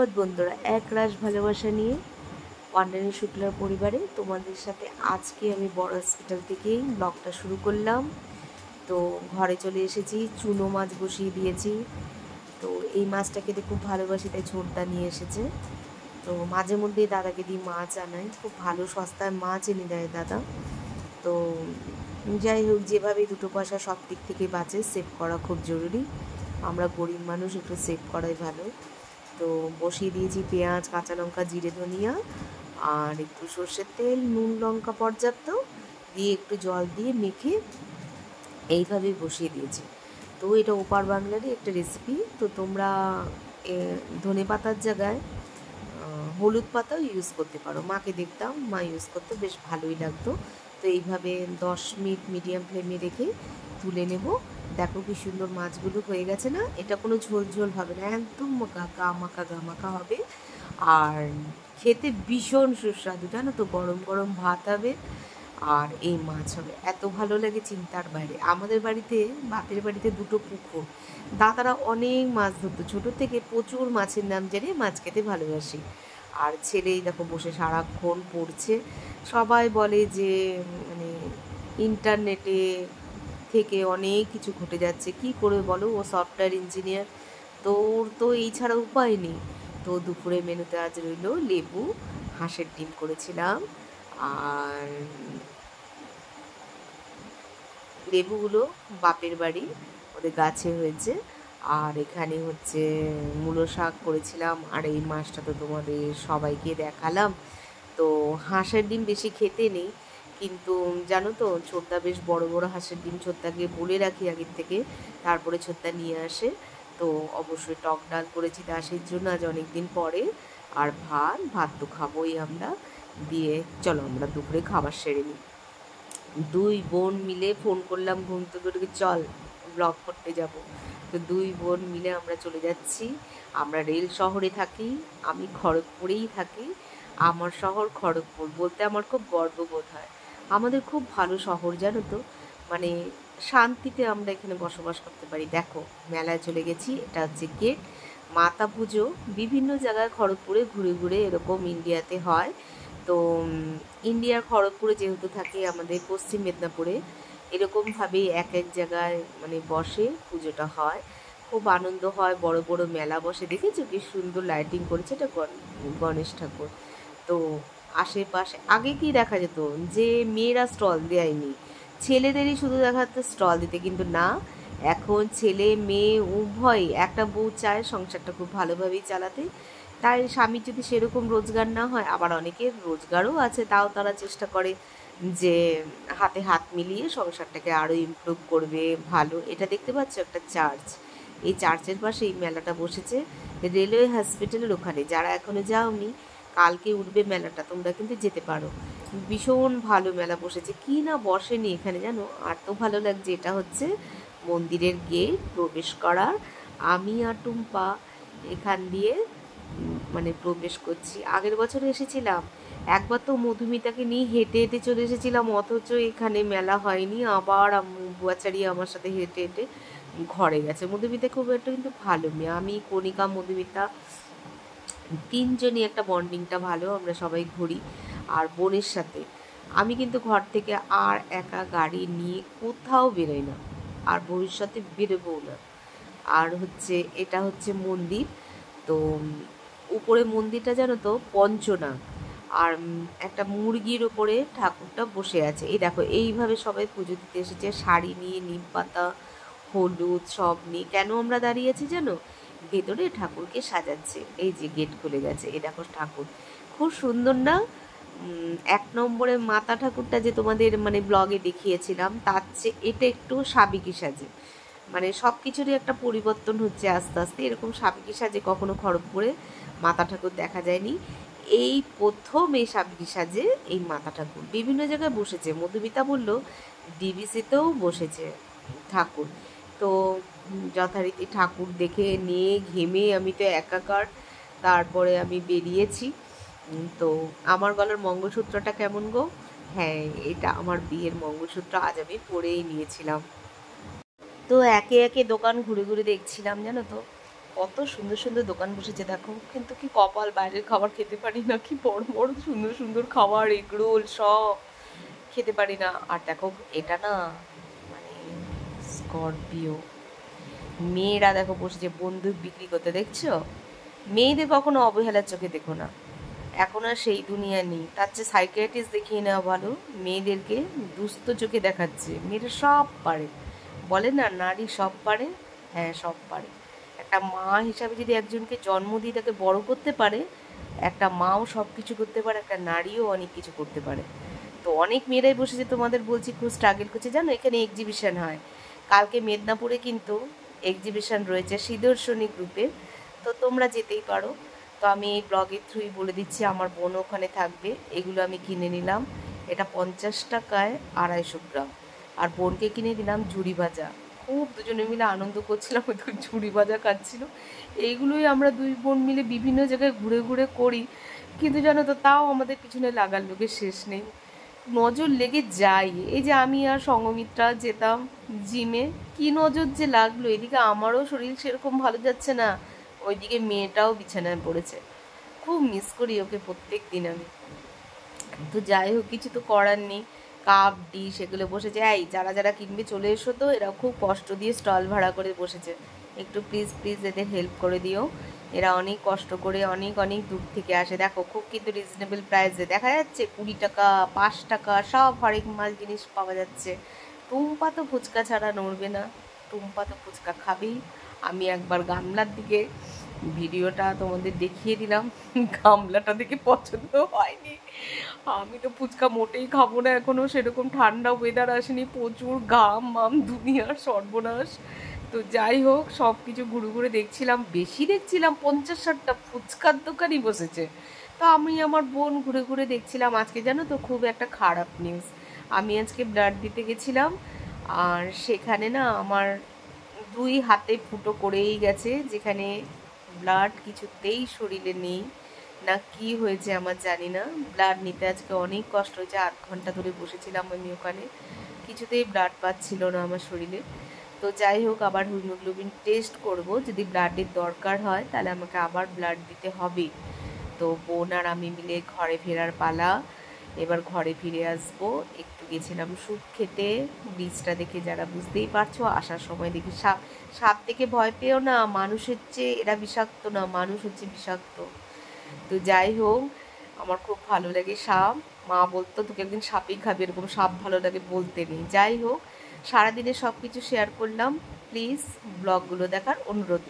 সুপ্রভাত বন্ধুরা, এক রাশ ভালোবাসা নিয়ে পান্ডানী শুক্লার পরিবারে তোমাদের সাথে আজকে আমি বড় হসপিটাল থেকেই ব্লগটা শুরু করলাম। তো ঘরে চলে এসেছি, চুনো মাছ বসিয়ে দিয়েছি। তো এই মাছটা খেতে খুব ভালোবাসি, তাই ছোটদা নিয়ে এসেছে। তো মাঝে মধ্যেই দাদাকে দিয়ে মাছ আনাই, খুব ভালো সস্তায় মাছ এনে দেয় দাদা। তো যাই হোক, যেভাবে দুটো পয়সা সব দিক থেকে বাঁচে, সেভ করা খুব জরুরি। আমরা গরিব মানুষ, একটু সেভ করাই ভালো। তো বসিয়ে দিয়েছি পেঁয়াজ, কাঁচা লঙ্কা, জিরে, ধনিয়া আর একটু সর্ষের তেল, নুন লঙ্কা পর্যাপ্ত দিয়ে একটু জল দিয়ে মেখে এইভাবেই বসিয়ে দিয়েছি। তো এটা ওপার বাংলারই একটা রেসিপি। তো তোমরা ধনে পাতার জায়গায় হলুদ পাতাও ইউজ করতে পারো। মাকে দেখতাম মা ইউজ করতে, বেশ ভালোই লাগতো। তো এইভাবে 10 মিনিট মিডিয়াম ফ্লেমে রেখে তুলে নেব। দেখো কি সুন্দর মাছগুলো হয়ে গেছে না? এটা কোনো ঝোল ঝোল হবে না, একদম গা মাখা হবে। আর খেতে ভীষণ সুস্বাদু, জানো তো? গরম গরম ভাত হবে আর এই মাছ হবে, এত ভালো লাগে চিন্তার বাইরে। আমাদের বাড়িতে, বাপের বাড়িতে দুটো পুকুর, দাদারা অনেক মাছ ধরতো ছোটো থেকে, প্রচুর মাছের নাম জানি, মাছ খেতে ভালোবাসি। আর ছেলেই দেখো বসে সারাক্ষণ পড়ছে। সবাই বলে যে মানে ইন্টারনেটে থেকে অনেক কিছু ঘটে যাচ্ছে, কি করে বলো? ও সফটওয়্যার ইঞ্জিনিয়ার, তো ওর তো এই ছাড়া উপায় নেই। তো দুপুরে মেনুতে আজ রইল লেবু, হাঁসের ডিম করেছিলাম। আর লেবুগুলো বাপের বাড়ি, ওদের গাছে হয়েছে। আর এখানে হচ্ছে মূলো শাক করেছিলাম। আর এই মাছটা তো তোমাদের সবাইকে দেখালাম। তো হাঁসের ডিম বেশি খেতে নেই, কিন্তু জানো তো ছোটদা বেশ বড় বড় হাঁসের ডিম ছোটদাকে বলে রাখি আগের থেকে, তারপরে ছোটদা নিয়ে আসে। তো অবশ্যই টক ডাল করেছি দাসের জন্য আজ অনেক দিন পরে। আর ভাত তো খাবোই আমরা। দিয়ে চলো আমরা দুপুরে খাবার সেরে নিই। দুই বোন মিলে ফোন করলাম ঘুম থেকে উঠে, চল ব্লগ করতে যাব। তো দুই বোন মিলে আমরা চলে যাচ্ছি। আমরা রেল শহরে থাকি, আমি খড়গপুরেই থাকি। আমার শহর খড়গপুর বলতে আমার খুব গর্ববোধ হয়। আমাদের খুব ভালো শহর, জানো তো? মানে শান্তিতে আমরা এখানে বসবাস করতে পারি। দেখো মেলায় চলে গেছি, এটা হচ্ছে গেট। মাতা পুজো বিভিন্ন জায়গায় খড়গপুরে ঘুরে ঘুরে এরকম ইন্ডিয়াতে হয়। তো ইন্ডিয়ার খড়গপুরে যেহেতু থাকে, আমাদের পশ্চিম মেদিনীপুরে এরকমভাবেই এক এক জায়গায় মানে বসে পুজোটা হয়, খুব আনন্দ হয়। বড় বড় মেলা বসে, দেখেছো কি সুন্দর লাইটিং করেছে? এটা গণেশ ঠাকুর। তো আশেপাশে আগে কি দেখা যেত যে মেয়েরা স্টল দেয়নি, ছেলেদেরই শুধু দেখা যেত স্টল দিতে, কিন্তু না, এখন ছেলে মেয়ে উভয়, একটা বউ চায় সংসারটা খুব ভালোভাবেই চালাতে। তাই স্বামীর যদি সেরকম রোজগার না হয়, আবার অনেকের রোজগারও আছে, তাও তারা চেষ্টা করে যে হাতে হাত মিলিয়ে সংসারটাকে আরও ইমপ্রুভ করবে। ভালো, এটা দেখতে পাচ্ছ একটা চার্চ, এই চার্চের পাশে এই মেলাটা বসেছে রেলওয়ে হসপিটালের ওখানে। যারা এখনো যাওনি, কালকে উঠবে মেলাটা, তোমরা কিন্তু যেতে পারো। ভীষণ ভালো মেলা বসেছে, কি না বসেনি এখানে জানো? আর তো ভালো লাগছে। এটা হচ্ছে মন্দিরের গেট, প্রবেশ করার। আমি আর টুম্পা এখান দিয়ে মানে প্রবেশ করছি। আগের বছর এসেছিলাম, একবার তো মধুমিতাকে নিয়ে হেঁটে হেঁটে চলে এসেছিলাম, অথচ এখানে মেলা হয়নি। আবার বুয়াচারি আমার সাথে হেঁটে হেঁটে ঘরে গেছে। মধুমিতা খুব একটা কিন্তু ভালো মেয়ে, আমি, কণিকা, মধুমিতা তিনজনই একটা বন্ডিংটা ভালো, আমরা সবাই ঘুরি। আর বোনের সাথে আমি কিন্তু ঘর থেকে আর একা গাড়ি নিয়ে কোথাও বেরোই না, আর ভবিষ্যতে বেরোবও না। আর হচ্ছে এটা হচ্ছে মন্দির। তো উপরে মন্দিরটা জানো তো পঞ্চনাগ, আর একটা মুরগির ওপরে ঠাকুরটা বসে আছে। এই দেখো এইভাবে সবাই পুজো দিতে এসেছে, শাড়ি নিয়ে, নিম পাতা, হলুদ সব নিয়ে। কেন আমরা দাঁড়িয়ে আছি জানো? ভেতরে ঠাকুরকে সাজাচ্ছে। এই যে গেট খুলে গেছে, এই দেখো ঠাকুর, খুব সুন্দর না? 1 নম্বরে মাতা ঠাকুরটা যে তোমাদের মানে ব্লগে দেখিয়েছিলাম, তার চেয়ে এটা একটু সাবেকি সাজে। মানে সব কিছুরই একটা পরিবর্তন হচ্ছে আস্তে আস্তে। এরকম সাবেকি সাজে কখনো খড়গপুরে মাতা ঠাকুর দেখা যায়নি। এই প্রথম এই সাবেকি সাজে এই মাতা ঠাকুর বিভিন্ন জায়গায় বসেছে। মধুমিতা বলল ডিবিসিতেও বসেছে ঠাকুর। তো যথারীতি ঠাকুর দেখে নিয়ে ঘেমে আমি তো একাকার, তারপরে আমি বেরিয়েছি। তো আমার গলার মঙ্গলসূত্রটা কেমন গো? হ্যাঁ, এটা আমার বিয়ের মঙ্গলসূত্র, আজ আমি পরেই নিয়েছিলাম। তো একে একে দোকান ঘুরে ঘুরে দেখছিলাম, জানো তো? কত সুন্দর সুন্দর দোকান বসেছে দেখো, কিন্তু কি কপাল, বাইরের খাবার খেতে পারি না, কি বড় বড় সুন্দর সুন্দর খাবার, এগরোল সব খেতে পারি না। আর দেখো এটা না মানে স্করপিও, মেয়েরা দেখো বসেছে বন্দুক বিক্রি করতে, দেখছো? মেয়েদের কখনো অবহেলার চোখে দেখো না, এখন আর সেই দুনিয়া নেই। তার চেয়ে সাইকিয়াট্রিস্ট দেখিয়ে নেওয়া ভালো। মেয়েদেরকে দুস্থ চোখে দেখাচ্ছে, মেয়েরা সব পারে, বলে না নারী সব পারে, হ্যাঁ সব পারে। একটা মা হিসাবে যদি একজনকে জন্ম দিয়ে তাকে বড় করতে পারে, একটা মাও সব কিছু করতে পারে, একটা নারীও অনেক কিছু করতে পারে। তো অনেক মেয়েরাই বসেছে, তোমাদের বলছি খুব স্ট্রাগল করছে। জানো এখানে এক্সিবিশন হয়, কালকে মেদিনীপুরে কিন্তু এক্সিবিশন রয়েছে সুদর্শনী গ্রুপের, তো তোমরা যেতেই পারো। তো আমি এই ব্লগের থ্রুই বলে দিচ্ছি, আমার বোন ওখানে থাকবে। এগুলো আমি কিনে নিলাম, এটা 50 টাকায় 250 গ্রাম। আর বোনকে কিনে দিলাম ঝুড়ি ভাজা, খুব দুজনে মিলে আনন্দ করছিলাম, ওই ঝুড়ি ভাজা খাচ্ছিল। এইগুলোই আমরা দুই বোন মিলে বিভিন্ন জায়গায় ঘুরে ঘুরে করি, কিন্তু জানো তো তাও আমাদের পিছনে লাগার লোকের শেষ নেই, নজর লেগে যায়। এই যে আমি আর সঙ্গমিত্রা যেতাম জিমে, কি নজর যে লাগলো, এদিকে আমারও শরীর সেরকম ভালো যাচ্ছে না, ওইদিকে মেয়েটাও বিছানায় পড়েছে। খুব মিস করি ওকে প্রত্যেক দিন আমি। তো যাই হোক, কিছু তো করার নেই। কাপ ডিশ এগুলো বসেছে, এই যারা যারা কিনবে চলে এসো, তো এরা খুব কষ্ট দিয়ে স্টল ভাড়া করে বসেছে, একটু প্লিজ প্লিজ এদের হেল্প করে দিও। এরা অনেক কষ্ট করে অনেক অনেক দূর থেকে আসে। দেখো খুব কিন্তু রিজনেবল প্রাইসে দেখা যাচ্ছে, 20 টাকা 5 টাকা সব হরেক মাল জিনিস পাওয়া যাচ্ছে। টুম্পা তো ফুচকা ছাড়া নড়বে না, টুম্পা তো ফুচকা খাবেই। আমি একবার গামলার দিকে ভিডিওটা তোমাদের দেখিয়ে দিলাম, গামলাটা দেখে পছন্দ হয়নি। আমি তো ফুচকা মোটেই খাবো না এখনো, সেরকম ঠান্ডা ওয়েদার আসেনি, প্রচুর ঘাম মাম, দুনিয়ার সর্বনাশ। তো যাই হোক, সব কিছু ঘুরে ঘুরে দেখছিলাম, বেশি দেখছিলাম, 50-60টা ফুচকার দোকানই বসেছে। তো আমি আমার বোন ঘুরে ঘুরে দেখছিলাম। আজকে জানো তো খুব একটা খারাপ নিউজ, আমি আজকে ব্লাড দিতে গেছিলাম, আর সেখানে না আমার 2 হাতে ফুটো করেই গেছে, যেখানে ব্লাড কিছুতেই শরীরে নেই। না কি হয়েছে আমার জানি না, ব্লাড নিতে আজকে অনেক কষ্ট হয়েছে, 8 ঘন্টা ধরে বসেছিলাম আমি ওখানে, কিছুতেই ব্লাড পাচ্ছিল না আমার শরীরে। তো যাই হোক, আবার হিমোগ্লোবিন টেস্ট করব, যদি ব্লাডের দরকার হয় তাহলে আমাকে আবার ব্লাড দিতে হবে। তো বোন আর আমি মিলে ঘরে ফেরার পালা, এবার ঘরে ফিরে আসবো। একটু গেছিলাম স্যুপ খেতে, বীজটা দেখে যারা বুঝতেই পারছো, আসার সময় দেখি সাপ। সাপ থেকে ভয় পেও না, মানুষের চেয়ে এরা বিষাক্ত না, মানুষ হচ্ছে বিষাক্ত। তো যাই হোক, আমার খুব ভালো লাগে সাপ। মা বলতো তোকে একদিন সাপই খাবি, এরকম সাপ ভালো লাগে বলতে নেই। যাই হোক, সারাদিনে সব কিছু শেয়ার করলাম, প্লিজ ব্লগগুলো দেখার অনুরোধ।